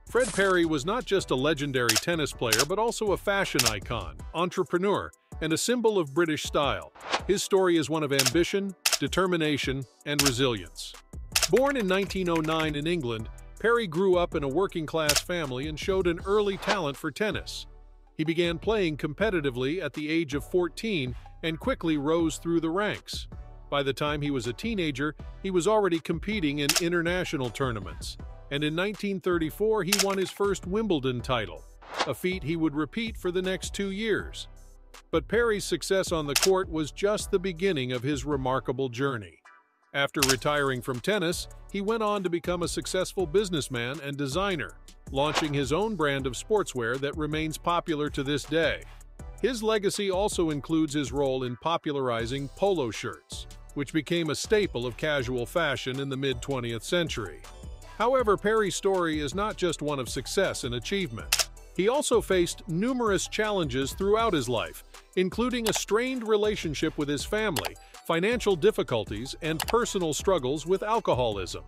Fred Perry was not just a legendary tennis player but also a fashion icon, entrepreneur, and a symbol of British style. His story is one of ambition, determination, and resilience. Born in 1909 in England, Perry grew up in a working-class family and showed an early talent for tennis. He began playing competitively at the age of 14 and quickly rose through the ranks. By the time he was a teenager, he was already competing in international tournaments, and in 1934 he won his first Wimbledon title, a feat he would repeat for the next 2 years. But Perry's success on the court was just the beginning of his remarkable journey. After retiring from tennis, he went on to become a successful businessman and designer, launching his own brand of sportswear that remains popular to this day. His legacy also includes his role in popularizing polo shirts, which became a staple of casual fashion in the mid-20th century. However, Perry's story is not just one of success and achievement. He also faced numerous challenges throughout his life, including a strained relationship with his family, financial difficulties, and personal struggles with alcoholism.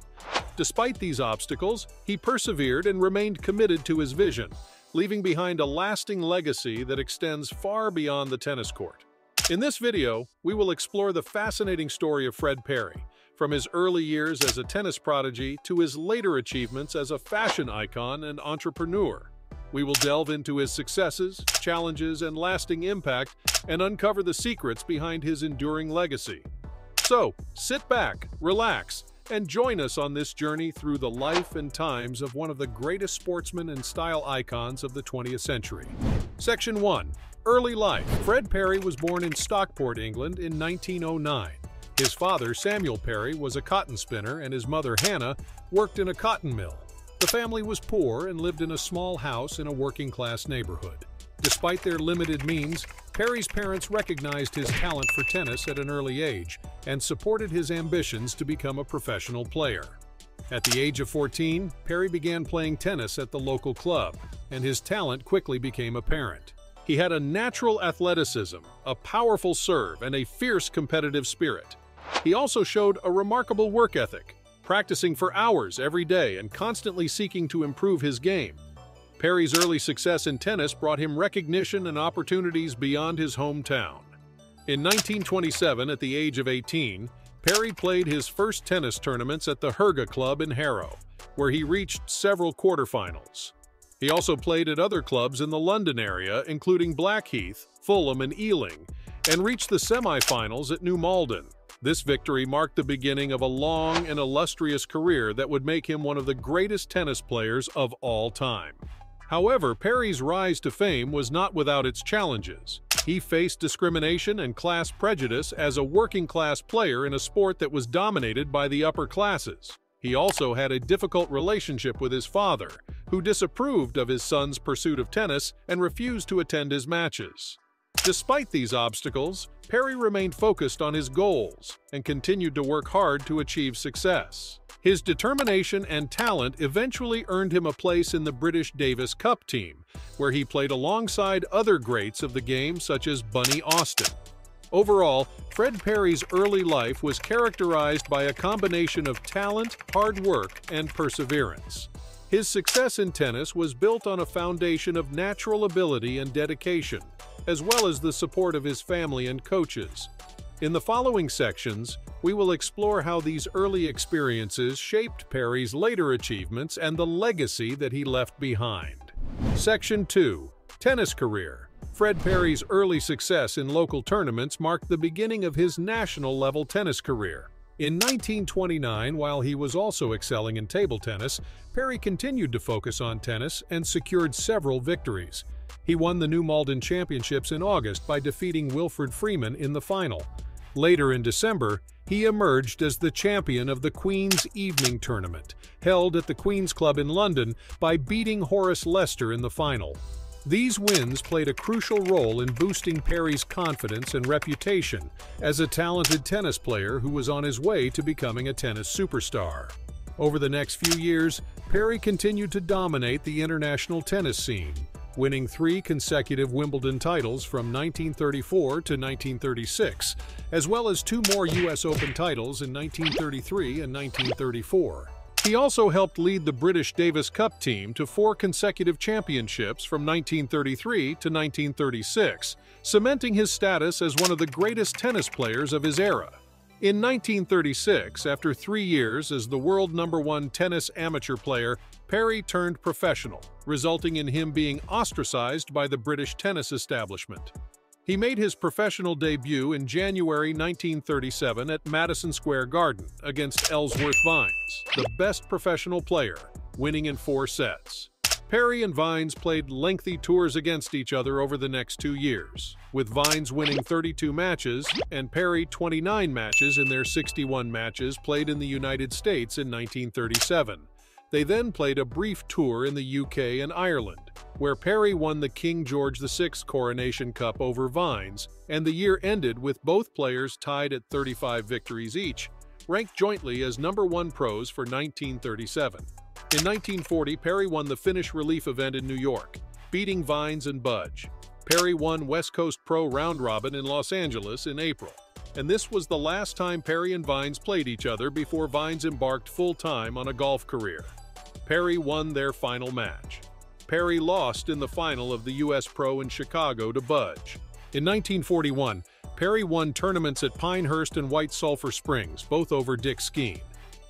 Despite these obstacles, he persevered and remained committed to his vision, leaving behind a lasting legacy that extends far beyond the tennis court. In this video, we will explore the fascinating story of Fred Perry, from his early years as a tennis prodigy to his later achievements as a fashion icon and entrepreneur. We will delve into his successes, challenges, and lasting impact and uncover the secrets behind his enduring legacy. So, sit back, relax, and join us on this journey through the life and times of one of the greatest sportsmen and style icons of the 20th century. Section 1. Early life. Fred Perry was born in Stockport, England in 1909. His father, Samuel Perry, was a cotton spinner and his mother, Hannah, worked in a cotton mill. The family was poor and lived in a small house in a working-class neighborhood. Despite their limited means, Perry's parents recognized his talent for tennis at an early age and supported his ambitions to become a professional player. At the age of 14, Perry began playing tennis at the local club, and his talent quickly became apparent. He had a natural athleticism, a powerful serve, and a fierce competitive spirit. He also showed a remarkable work ethic, practicing for hours every day and constantly seeking to improve his game. Perry's early success in tennis brought him recognition and opportunities beyond his hometown. In 1927, at the age of 18, Perry played his first tennis tournaments at the Herga Club in Harrow, where he reached several quarterfinals. He also played at other clubs in the London area, including Blackheath, Fulham, and Ealing, and reached the semi-finals at New Malden. This victory marked the beginning of a long and illustrious career that would make him one of the greatest tennis players of all time. However, Perry's rise to fame was not without its challenges. He faced discrimination and class prejudice as a working-class player in a sport that was dominated by the upper classes. He also had a difficult relationship with his father, who disapproved of his son's pursuit of tennis and refused to attend his matches. Despite these obstacles, Perry remained focused on his goals and continued to work hard to achieve success. His determination and talent eventually earned him a place in the British Davis Cup team, where he played alongside other greats of the game such as Bunny Austin. Overall, Fred Perry's early life was characterized by a combination of talent, hard work, and perseverance. His success in tennis was built on a foundation of natural ability and dedication, as well as the support of his family and coaches. In the following sections, we will explore how these early experiences shaped Perry's later achievements and the legacy that he left behind. Section 2. Tennis Career. Fred Perry's early success in local tournaments marked the beginning of his national-level tennis career. In 1929, while he was also excelling in table tennis, Perry continued to focus on tennis and secured several victories. He won the New Malden Championships in August by defeating Wilfred Freeman in the final. Later in December, he emerged as the champion of the Queen's Evening Tournament, held at the Queen's Club in London, by beating Horace Lester in the final. These wins played a crucial role in boosting Perry's confidence and reputation as a talented tennis player who was on his way to becoming a tennis superstar. Over the next few years, Perry continued to dominate the international tennis scene, winning 3 consecutive Wimbledon titles from 1934 to 1936, as well as 2 more U.S. Open titles in 1933 and 1934. He also helped lead the British Davis Cup team to 4 consecutive championships from 1933 to 1936, cementing his status as one of the greatest tennis players of his era. In 1936, after 3 years as the world #1 tennis amateur player, Perry turned professional, resulting in him being ostracized by the British tennis establishment. He made his professional debut in January 1937 at Madison Square Garden against Ellsworth Vines, the best professional player, winning in 4 sets. Perry and Vines played lengthy tours against each other over the next 2 years, with Vines winning 32 matches and Perry 29 matches in their 61 matches played in the United States in 1937. They then played a brief tour in the UK and Ireland, where Perry won the King George VI Coronation Cup over Vines, and the year ended with both players tied at 35 victories each, ranked jointly as #1 pros for 1937. In 1940, Perry won the Finnish Relief event in New York, beating Vines and Budge. Perry won West Coast Pro Round Robin in Los Angeles in April, and this was the last time Perry and Vines played each other before Vines embarked full-time on a golf career. Perry won their final match. Perry lost in the final of the U.S. Pro in Chicago to Budge. In 1941, Perry won tournaments at Pinehurst and White Sulphur Springs, both over Dick Skeen.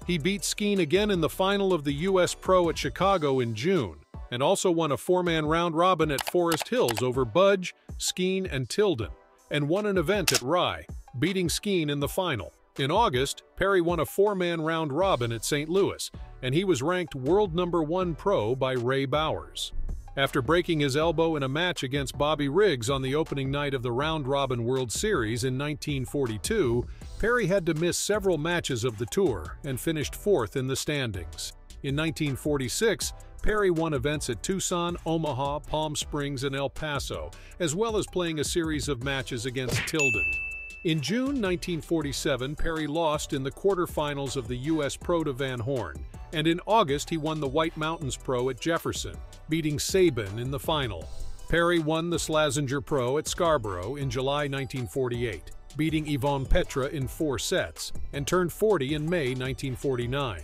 He beat Skeen again in the final of the U.S. Pro at Chicago in June, and also won a 4-man round robin at Forest Hills over Budge, Skeen, and Tilden, and won an event at Rye, beating Skeen in the final. In August, Perry won a 4-man round robin at St. Louis, and he was ranked world #1 pro by Ray Bowers. After breaking his elbow in a match against Bobby Riggs on the opening night of the Round Robin World Series in 1942, Perry had to miss several matches of the tour and finished 4th in the standings. In 1946, Perry won events at Tucson, Omaha, Palm Springs, and El Paso, as well as playing a series of matches against Tilden. In June 1947, Perry lost in the quarterfinals of the U.S. Pro to Van Horn, and in August he won the White Mountains Pro at Jefferson, beating Sabin in the final. Perry won the Slazenger Pro at Scarborough in July 1948, beating Yvonne Petra in 4 sets, and turned 40 in May 1949.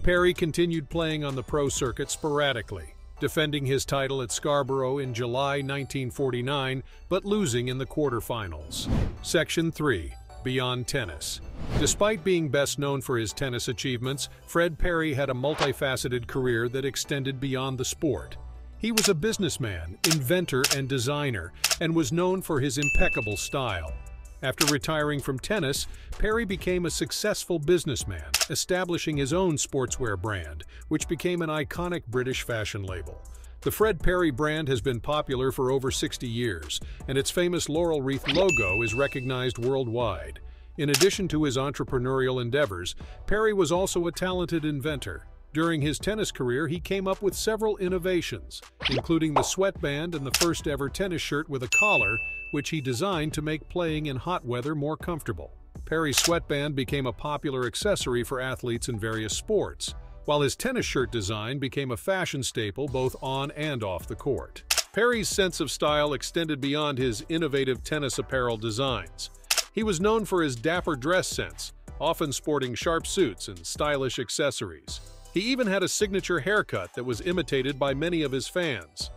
Perry continued playing on the pro circuit sporadically, defending his title at Scarborough in July 1949, but losing in the quarterfinals. Section 3. Beyond Tennis. Despite being best known for his tennis achievements, Fred Perry had a multifaceted career that extended beyond the sport. He was a businessman, inventor, and designer, and was known for his impeccable style. After retiring from tennis, Perry became a successful businessman, establishing his own sportswear brand, which became an iconic British fashion label. The Fred Perry brand has been popular for over 60 years, and its famous laurel wreath logo is recognized worldwide. In addition to his entrepreneurial endeavors, Perry was also a talented inventor. During his tennis career, he came up with several innovations, including the sweatband and the first-ever tennis shirt with a collar, which he designed to make playing in hot weather more comfortable. Perry's sweatband became a popular accessory for athletes in various sports, while his tennis shirt design became a fashion staple both on and off the court. Perry's sense of style extended beyond his innovative tennis apparel designs. He was known for his dapper dress sense, often sporting sharp suits and stylish accessories. He even had a signature haircut that was imitated by many of his fans.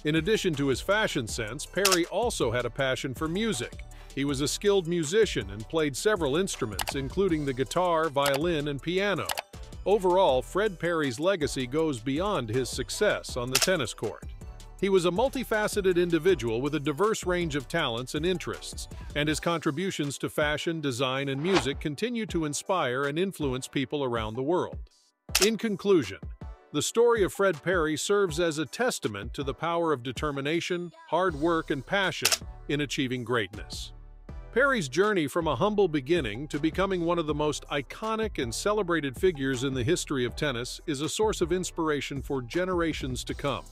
In addition to his fashion sense, Perry also had a passion for music. He was a skilled musician and played several instruments, including the guitar, violin, and piano. Overall, Fred Perry's legacy goes beyond his success on the tennis court. He was a multifaceted individual with a diverse range of talents and interests, and his contributions to fashion, design, and music continue to inspire and influence people around the world. In conclusion, the story of Fred Perry serves as a testament to the power of determination, hard work, and passion in achieving greatness. Perry's journey from a humble beginning to becoming one of the most iconic and celebrated figures in the history of tennis is a source of inspiration for generations to come.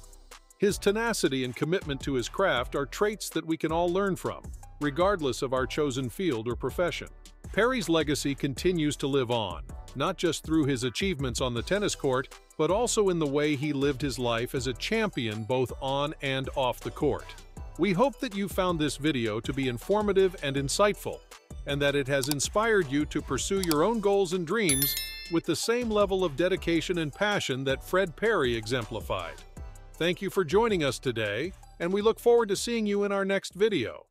His tenacity and commitment to his craft are traits that we can all learn from, regardless of our chosen field or profession. Perry's legacy continues to live on, not just through his achievements on the tennis court, but also in the way he lived his life as a champion both on and off the court. We hope that you found this video to be informative and insightful, and that it has inspired you to pursue your own goals and dreams, with the same level of dedication and passion that Fred Perry exemplified. Thank you for joining us today, and we look forward to seeing you in our next video.